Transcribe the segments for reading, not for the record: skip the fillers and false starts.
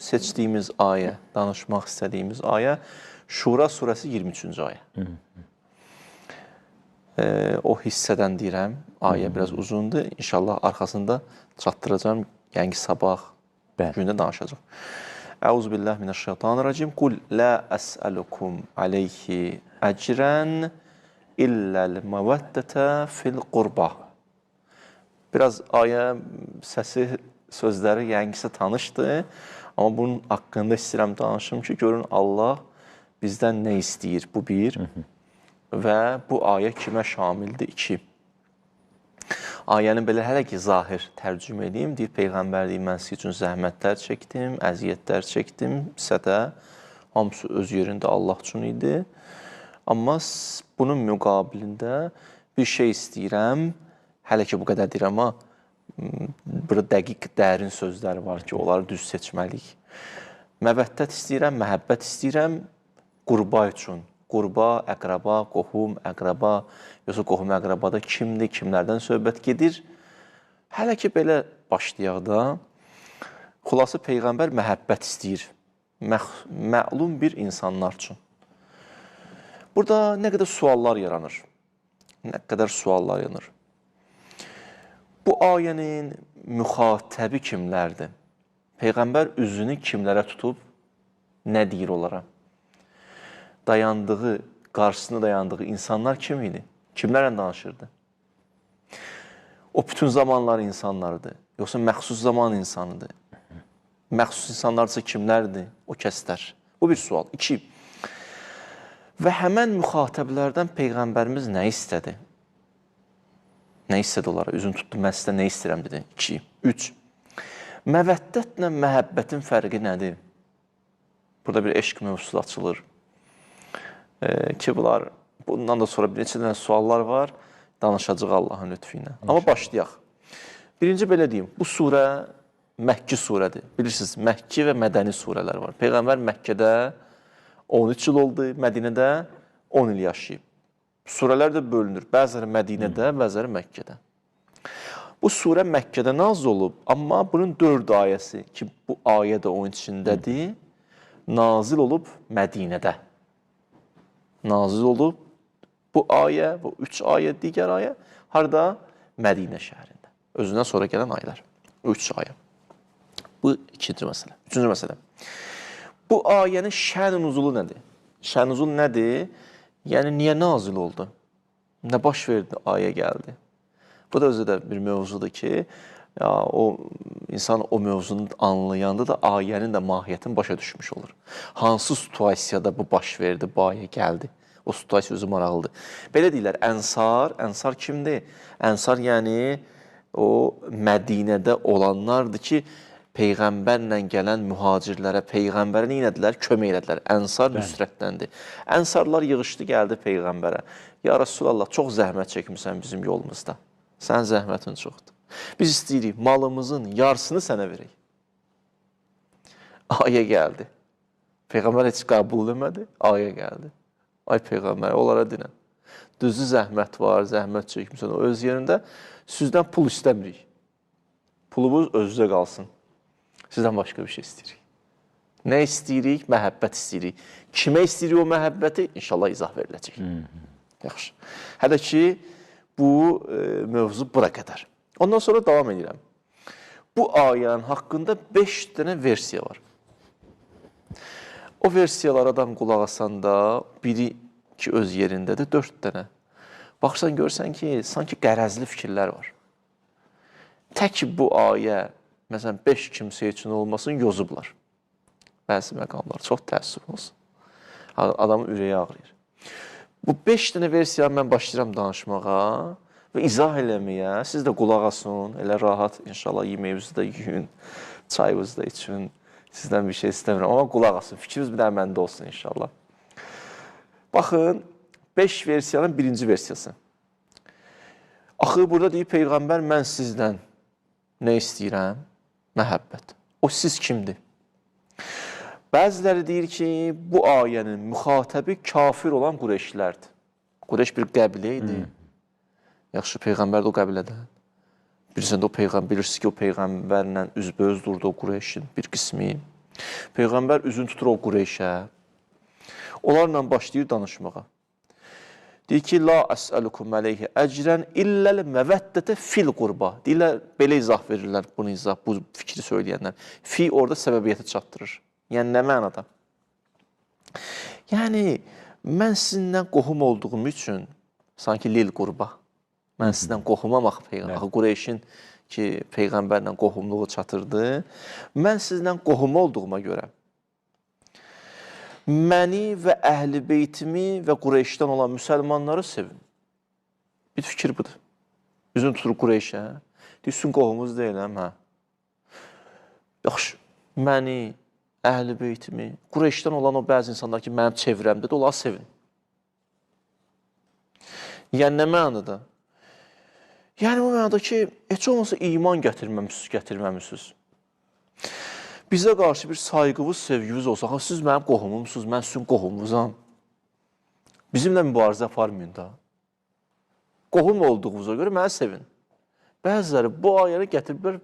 seçdiyimiz ayə, danışmaq istədiyimiz ayə Şura surəsi 23-cü ayə. O hissədən deyirəm, ayə biraz uzundur. İnşallah arxasında çatdıracağım, yəni sabah gündə danışacaq. Əuzubillahimineşşeytanirracim. Qul la əsəlukum aleyhi əcrən illəl məvəddətə fil qurba. Biraz ayə səsi, sözləri yəngisi tanışdır. Amma bunun haqqında istəyirəm danışım ki, görün Allah bizdən nə istəyir? Bu bir. Və bu ayə kimə şamildir? 2. Ayəni belə hələ ki, zahir tərcümə edeyim. Deyir, Peyğəmbər deyir, mən sizin üçün zəhmətlər çəkdim, əziyyətlər çəkdim. Sizə də hamısı öz yerində Allah üçün idi. Amma bunun müqabilində bir şey istəyirəm. Hələ ki, bu qədər deyirəm, amma burada dəqiq, dərin sözlər var ki, onları düz seçməliyik. Məvəddət istəyirəm, məhəbbət istəyirəm qurba üçün. Qurba, əqraba, qohum, əqraba, yoxsa qohum, əqrabada kimdir, kimlərdən söhbət gedir? Hələ ki, belə başlayaq da, xulası Peyğəmbər məhəbbət istəyir. Məlum bir insanlar üçün. Burada nə qədər suallar yaranır? Nə qədər suallar yaranır? Bu ayənin müxatəbi kimlərdir? Peyğəmbər üzünü kimlərə tutub, nə deyir onlara? Dayandığı, qarşısında dayandığı insanlar kim idi? Kimlərlə danışırdı? O bütün zamanlar insanlardır, yoxsa məxsus zaman insanıdır? Məxsus insanlarsa kimlərdir? O kəslər. Bu bir sual. 2. Və həmən müxatəblərdən Peyğəmbərimiz nə istədi? Nə istədi onlara? Üzünü tutdu, mən sizdə nə istəyirəm dedi. 2. 3. Məvəddətlə məhəbbətin fərqi nədir? Burada bir eşq mövzusu açılır. Ki, bundan da sonra bir neçə dənə suallar var. Danışacaq Allahın lütfü ilə. Amma başlayaq. Birinci belə deyim, bu surə Məkki surədir. Bilirsiniz, Məkki və mədəni surələr var. Peyğəmbər Məkkədə 13 il oldu, Mədinədə 10 il yaşayıb. Surələr də bölünür. Bəziləri Mədinədə, bəziləri Məkkədə. Bu surə Məkkədə nazil olub, amma bunun 4 ayəsi ki, bu ayə də onun içindədir, nazil olub Mədinədə. Nazil olub bu ayə, bu 3 ayə, digər ayə, harada? Mədinə şəhərində. Özündən sonra gələn ayələr. 3 ayə. Bu ikinci məsələ. Üçüncü məsələ. Bu ayənin şən-nuzulu nədir? Şən-nuzul nədir? Yəni, niyə nazil oldu? Nə baş verdi, ayə gəldi? Bu da özü də bir mövzudur ki, insan o mövzunu anlayanda da ayənin də mahiyyətini başa düşmüş olur. Hansı situasiyada bu baş verdi, bu ayə gəldi? O situasiya özü maraqlıdır. Belə deyirlər, Ənsar kimdir? Ənsar yəni o Mədinədə olanlardır ki, Peyğəmbərlə gələn mühacirlərə, Peyğəmbərə nə edilər? Kömək elədilər. Ənsar nüsrətdəndir. Ənsarlar yığışdı, gəldi Peyğəmbərə. Ya Rasulallah, çox zəhmət çəkmirsən bizim yolumuzda. Sənin zəhmətin çoxdur. Biz istəyirik, malımızın yarısını sənə verək. Ayə gəldi. Peyğəmbər heç qəbul eləmədi, ayə gəldi. Ay Peyğəmbər, onlara dinən. Düzü zəhmət var, zəhmət çəkmirsən. O öz yerində sizdən pul istəmirik. Pulumuz özünüzə qalsın. Sizdən başqa bir şey istəyirik. Nə istəyirik? Məhəbbət istəyirik. Kimə istəyirik o məhəbbəti? İnşallah izah veriləcək. Yaxşı. Hələ ki, bu mövzu bura qədər. Ondan sonra davam edirəm. Bu ayənin haqqında 5 dənə versiya var. O versiyalardan qulaq asanda biri ki, öz yerindədir, 4 dənə. Baxırsan, görsən ki, sanki qərəzli fikirlər var. Tək bu ayə, məsələn, 5 kimsə üçün olmasın, yozublar. Bəzi məqamlar, çox təəssüf olsun. Adamın ürəyi ağrıyır. Bu 5 dənə versiyanı mən başlayıram danışmağa və izah eləməyə. Siz də qulaq asın, elə rahat, inşallah yeməyinizi də yiyin, çayınızı da için. Sizdən bir şey istəmirəm, amma qulaq asın. Fikriniz bir də məndə olsun inşallah. Baxın, 5 versiyanın birinci versiyası. Axı, burada deyir Peyğəmbər, mən sizdən nə istəyirəm? Məhəbbət. O siz kimdir? Bəziləri deyir ki, bu ayənin müxatəbi kafir olan Qureyşlərdir. Qureyş bir qəbilə idi. Yaxşı, Peyğəmbər də o qəbilədən. Bilirsiniz ki, o Peyğəmbərlə üzbəüz durdu o Qureyşin bir qismi. Peyğəmbər üzün tutur o Qureyşə. Onlarla başlayır danışmağa. Deyir ki, la əsəlukum əleyhi əcrən illəl məvəddətə fil qurba. Deyirlər, belə izah verirlər bunu izah, bu fikri söyləyənlər. Fi orada səbəbiyyəti çatdırır. Yəni, nə mənada? Yəni, mən sizinlə qohum olduğum üçün, sanki lil qurba, mən sizdən qohumam axı Peyğəmbər. Axı Qureyşin ki, Peyğəmbərlə qohumluğu çatırdı. Mən sizinlə qohum olduğuma görə, məni və əhl-i beytimi və Qureyşdən olan müsəlmanları sevin. Bir fikir budur. Üzün tutur Qureyşə. Deyirsin, qohumuz deyiləm, hə? Yaxşı, məni, əhl-i beytimi, Qureyşdən olan o bəzi insanlar ki, mənim çevrəmdədir, onları sevin. Yəni, nə mənada? Yəni, o mənada ki, heç olmasa iman gətirməmişsiniz. Bizə qarşı bir sayğınız, sevginiz olsa, siz mənim qohumumsunuz, mən sizin qohumuzam. Bizimlə mübarizə aparmayın da. Qohum olduğunuza görə mənə sevin. Bəziləri bu ayəni gətiriblər,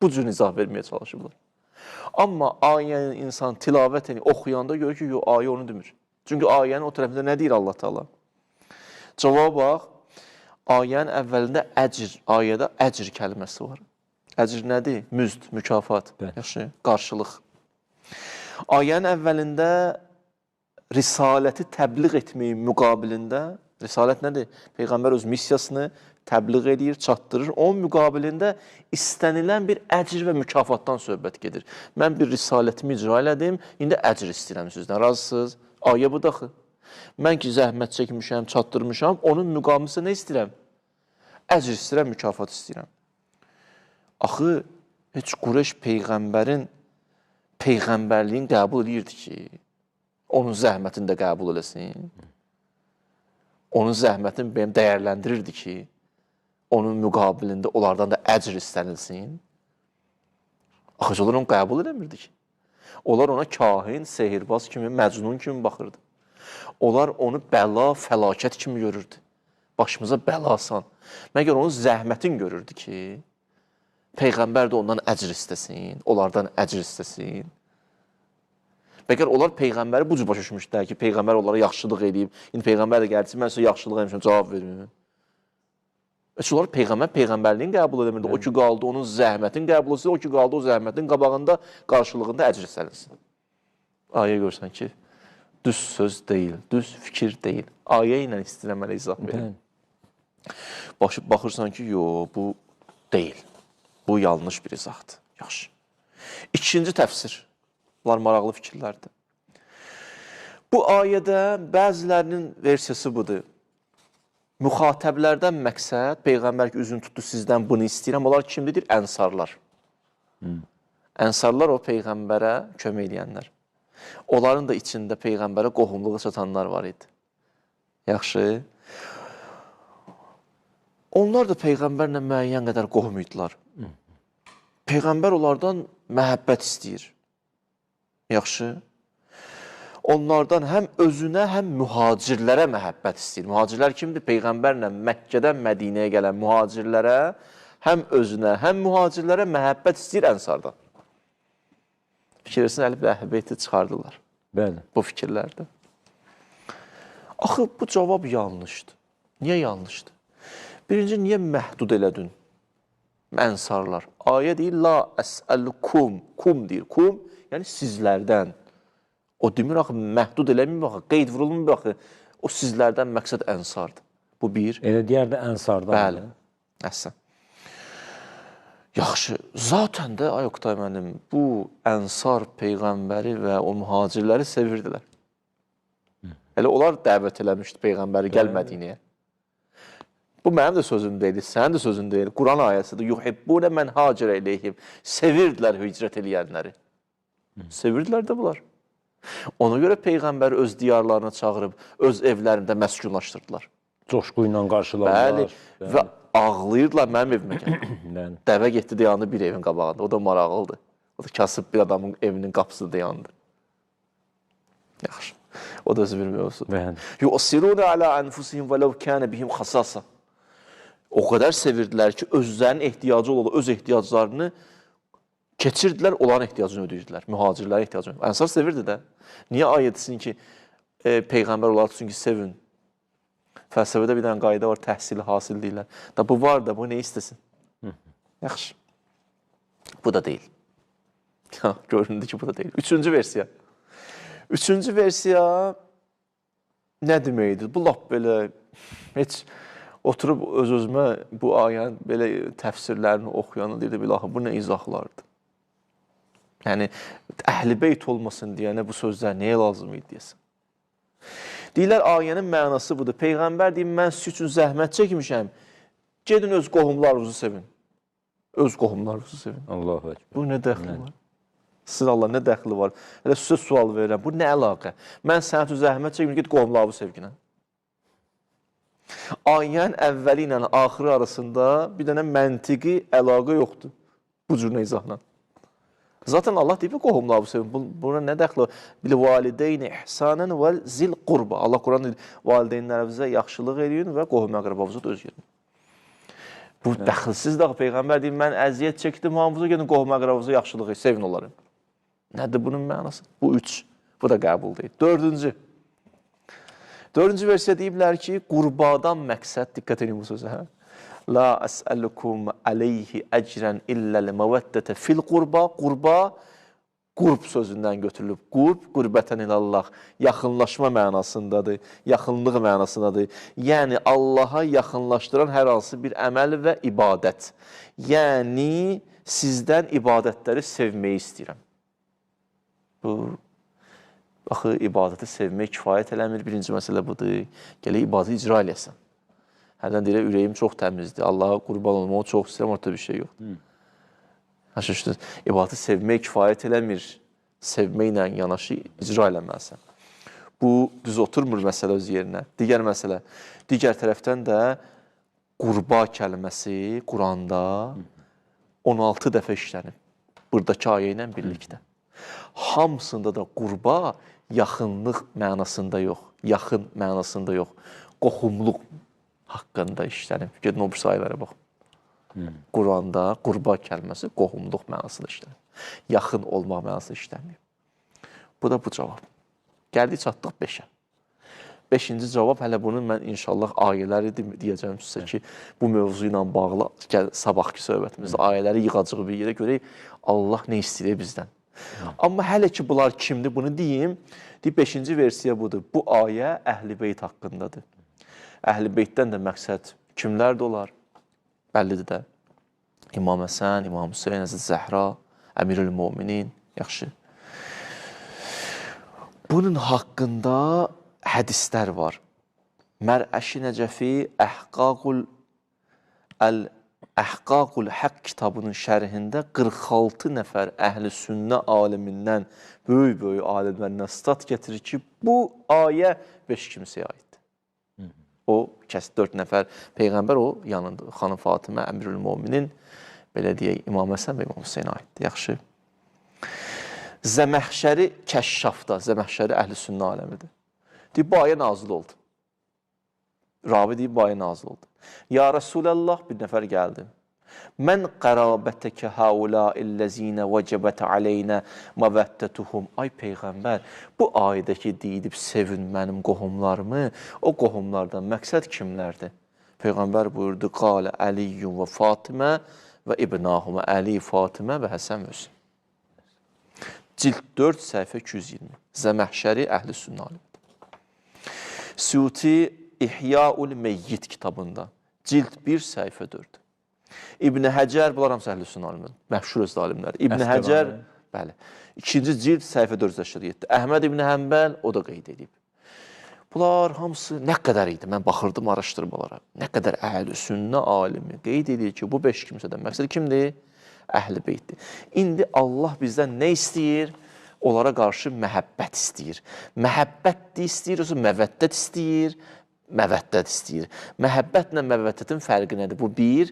bu cür izah verməyə çalışırlar. Amma ayəni insan tilavət edin, oxuyanda görür ki, ayə onu demir. Çünki ayənin o tərəfində nə deyir Allah Teala? Cavab bax, ayənin əvvəlində əcr, ayədə əcr kəlməsi var. Əcr nədir? Müzd, mükafat, yaxşı, qarşılıq. Ayənin əvvəlində risaləti təbliğ etməyin müqabilində, risalət nədir? Peyğəmbər öz missiyasını təbliğ edir, çatdırır. Onun müqabilində istənilən bir əcr və mükafatdan söhbət gedir. Mən bir risalətimi icra elədim, indi əcr istəyirəm sizdən. Razısınız? Ayə bu daxı. Mən ki, zəhmət çəkmişəm, çatdırmışam, onun müqabilində nə istəyirəm? Əcr istəyirəm, mükafat istəyirəm. Axı, heç Qureyş Peyğəmbərin Peyğəmbərliyin qəbul edirdi ki, onun zəhmətini də qəbul eləsin. Onun zəhmətini benim dəyərləndirirdi ki, onun müqabilində onlardan da əcr istənilsin. Axı, onlar onu qəbul eləmirdi ki. Onlar ona kahin, sehirbaz kimi, məcnun kimi baxırdı. Onlar onu bəla, fəlakət kimi görürdü. Başımıza bəlasan. Məgər onun zəhmətin görürdü ki, Peyğəmbər də ondan əcr istəsin, onlardan əcr istəsin. Məgər onlar Peyğəmbəri bu cür başa düşmüşdülər ki, Peyğəmbər onlara yaxşılıq edib, indi Peyğəmbər də gəldi, mən sizə yaxşılıq etmişəm, cavab verin. Onlar Peyğəmbərliyin qəbul edəmirdi. O ki, qaldı onun zəhmətin qəbul etsin, o ki, qaldı o zəhmətin qabağında, qarşılığında əcr istənilsin. Ayə görsən ki, düz söz deyil, düz fikir deyil. Ayə ilə istəyirəm mənə izah verin. Baxırsan ki, yox, bu deyil. Bu yanlış bir izahdır. Yaxşı. İkinci təfsir. Bunlar maraqlı fikirlərdir. Bu ayədə bəzilərinin versiyası budur. Müxatəblərdən məqsəd, Peyğəmbər ki, üzün tutdu sizdən bunu istəyirəm. Onlar kimdir? Ənsarlar. Ənsarlar o Peyğəmbərə kömək edənlər. Onların da içində Peyğəmbərə qohumluğa çatanlar var idi. Yaxşı. Onlar da Peyğəmbərlə müəyyən qədər qohum idilər. Peyğəmbər onlardan məhəbbət istəyir. Yaxşı. Onlardan həm özünə, həm mühacirlərə məhəbbət istəyir. Mühacirlər kimdir? Peyğəmbərlə Məkkədən Mədinəyə gələn mühacirlərə, həm özünə, həm mühacirlərə məhəbbət istəyir ənsardan. Fikirləsin, Əlif və Əhbəyti çıxardılar. Bəli. Bu fikirlərdə. Axı, bu cavab yanlışdır. Niyə yanlışdır? Birinci, niyə məhdud elədin? Ənsarlar. Ayə deyir, la əsəlukum. Kum deyir. Kum, yəni sizlərdən. O demir, axı, məhdud eləmir, baxı, qeyd vurulmur, baxı. O sizlərdən məqsəd ənsardır. Bu bir. Elə deyər də ənsardan. Bəli. Əhsən. Yaxşı. Zaten də, ay Oqtay mənim, bu ənsar Peyğəmbəri və o mühacirləri sevirdilər. Elə onlar dəvət eləmişdi Peyğəmbəri gəlmədiyini. Bu mənim də sözüm deyil, sənin də sözün deyil. Quran ayəsidir. Yuhibbunə mən hacirə eləyhim. Sevirdilər hicrət eləyənləri. Sevirdilər də bunlar. Ona görə Peyğəmbəri öz diyarlarına çağırıb, öz evlərində məskunlaşdırdılar. Coşqu ilə qarşıladılar. Bəli. Və ağlayırdılar mənim evimə gəldi. Dəvə getdi dayandı bir evin qabağında. O da maraqlıdır. O da kasıb bir adamın evinin qapısı dayandı. Yaxşı. O da özü bilmək olsun. Yu'siruna ala anfusihim və ləv kənə bihim xasasa. O qədər sevirdilər ki, özlərinin ehtiyacı olan öz ehtiyaclarını Keçirdilər, onların ehtiyacını ödəyirdilər, mühacirlərin ehtiyacını. Ənsar sevirdi də. Niyə ayət etsin ki, Peyğəmbər olaraq çünki sevin. Fəlsəfədə bir dənə qayda var, təhsili hasil deyirlər. Da bu var da, bu nə istəsin? Yaxşı. Bu da deyil. Göründü ki, bu da deyil. Üçüncü versiya. Üçüncü versiya nə deməkdir? Bu lap belə, heç oturub öz-özümə bu ayənin belə təfsirlərini oxuyanı deyirdi, bilahi, bu nə izahlardır? Yəni, əhl-i beyt olmasın deyənə bu sözlər nəyə lazım idi deyəsən? Deyirlər, ayənin mənası budur. Peyğəmbər deyir, mən siz üçün zəhmət çəkmişəm, gedin öz qohumlarınızı sevin. Öz qohumlarınızı sevin. Allahu Ekber. Bu nə dəxli var? Sizin Allah, nə dəxli var? Elə sizə sual verirəm, bu nə əlaqə? Mən sənə üçün zəhmət çəkmişəm, ged qohumlarını sevginə. Ayənin əvvəli ilə axırı arasında bir dənə məntiqi əlaqə yoxdur bu cür izahla. Zaten Allah deyib ki, qohumlarını sevin. Buna nə dəxli var? Bil valideyni ihsanan və zil qurba. Allah Quran deyir, valideynlərinizə yaxşılıq edin və qohum əqrəbavızı da özgərin. Bu dəxilsiz də Peyğəmbər deyir, mən əziyyət çəkdim, hamınıza gedin qohum əqrəbavızı yaxşılıq edin, sevin onları. Nədir bunun mənası? Bu üç. Bu da qəbul deyil. Dördüncü versiya deyiblər ki, qurbadan məqsəd, diqqət edin bu sözə, hə? La əsəlukum aleyhi əcrən illəl məvəddətə fil qurba. Qurba, qurb sözündən götürülüb. Qurb, qurbətən ilallah, yaxınlaşma mənasındadır, yaxınlıq mənasındadır. Yəni, Allaha yaxınlaşdıran hər hansı bir əməl və ibadət. Yəni, sizdən ibadətləri sevməyi istəyirəm. Bu, baxı, ibadəti sevmək kifayət eləmir. Birinci məsələ budur. Gələk, ibadəti icra eləyəsən. Hərdən deyirəm, ürəyim çox təmizdir. Allaha qurban olma, o çox istəyirəm, ortada bir şey yoxdur. Həşəşdir, ibadəti sevmək kifayət eləmir. Sevməklə yanaşı icra eləməlisən. Bu, düz oturmur məsələ öz yerinə. Digər məsələ, digər tərəfdən də qurba kəlməsi Quranda 16 dəfə işlənib. Buradakı ayə ilə birlikdə. Hamısında da qurba yaxınlıq mənasında yox, yaxın mənasında yox, qohumluq haqqında işlənib. Gedin o bir sayılara baxın. Quranda qurba kəlməsi qohumluq mənasında işlənib. Yaxın olmaq mənasında işlənməyib. Bu da bu cavab. Gəldik, çatdıq 5-ə. 5-ci cavab, hələ bunu mən inşallah ayələri deyəcəm sizə ki, bu mövzu ilə bağlı sabahki söhbətimizdə ayələri yığacaq bir yerə görək, Allah nə istəyir bizdən. Amma hələ ki, bunlar kimdir, bunu deyim. 5-ci versiya budur. Bu ayə Əhl-i Beyt haqqındadır. Əhl-i Beytdən də məqsəd kimlər də olar? Bəllidir də. İmam Həsən, İmam Hüseyin, Əziz Zəhra, Əmirül-Müminin, yaxşı. Bunun haqqında hədislər var. Mərəş-i Nəcəfi Əhqaqul Həq kitabının şərhində 46 nəfər əhl-i sünnə alimindən, böyük alimlərindən stat gətirir ki, bu ayə 5 kimsəyə aiddir. O, 4 nəfər Peyğəmbər, o yanında xanım Fatimə, Əmirül-Müminin, belə deyək, İmam Həsən və İmam Hüseyin aiddir. Yaxşı. Zəməxşəri Kəşşafda, Zəməxşəri əhl-i sünnə aləmidir. Deyib, bu ayə nazil oldu. Ravi deyib, bu ayə nazil oldu. Ya Rasulallah, bir nəfər gəldi. Mən qərabətəkə haula illəzinə vəcəbət aleynə məvəddətuhum. Ay Peyğəmbər, bu ayədəki deyilib, sevin mənim qohumlarımı, o qohumlardan məqsəd kimlərdir? Peyğəmbər buyurdu, qalə Əliyyun və Fatimə və İbnahumə, Əli, Fatimə və Həsən və Hüseyin. Cild 4, səhifə 220. Zəməhşəri Əhl-i Sünnə alimdir. Suti İhyaul Meyyit kitabında. Cild 1, səhifə 4. İbn Həcər, bunlar hamısı Əhl-i Sünnə alimdir. Məşhur öz alimlər. İbn Həcər, bəli. 2-ci cild, səhifə 487. Əhməd İbn Həmbəl, o da qeyd edib. Bunlar hamısı nə qədər idi? Mən baxırdım araşdırmalara. Nə qədər Əhl-i Sünnə alimi qeyd edir ki, bu 5 kimsədən məqsəd kimdir? Əhl-i Beytdir. İndi Allah bizdən nə istəyir? Onlara qarşı məhəbbət istəyir. Məhəbbət də istəyir, yoxsa məvəddət istəyir? Məvəddət istəyir. Məhəbbətlə məvəddətin fərqi nədir? Bu bir.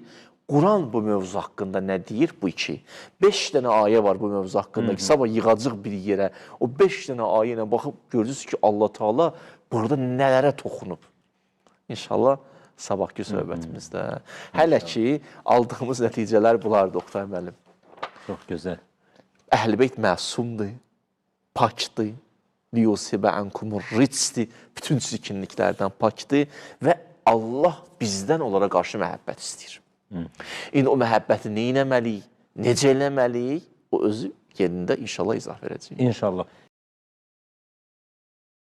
Quran bu mövzu haqqında nə deyir? Bu 2. 5 dənə ayə var bu mövzu haqqında ki, sabah yığacaq bir yerə. O 5 dənə ayə ilə baxıb görürsünüz ki, Allah Teala burada nələrə toxunub. İnşallah sabahki söhbətimizdə. Hələ ki, aldığımız nəticələr bunlardır, Oqtay müəllim. Çox gözəl. Əhl-i Beyt məsumdur, pakdır. Liyusibə ankumur ritsdir. Bütün çirkinliklərdən pakdır və Allah bizdən onlara qarşı məhəbbət istəyir. İndi o məhəbbəti nə etməliyik, necə eləməliyik, o özü yerində inşallah izah verəcəyik. İnşallah.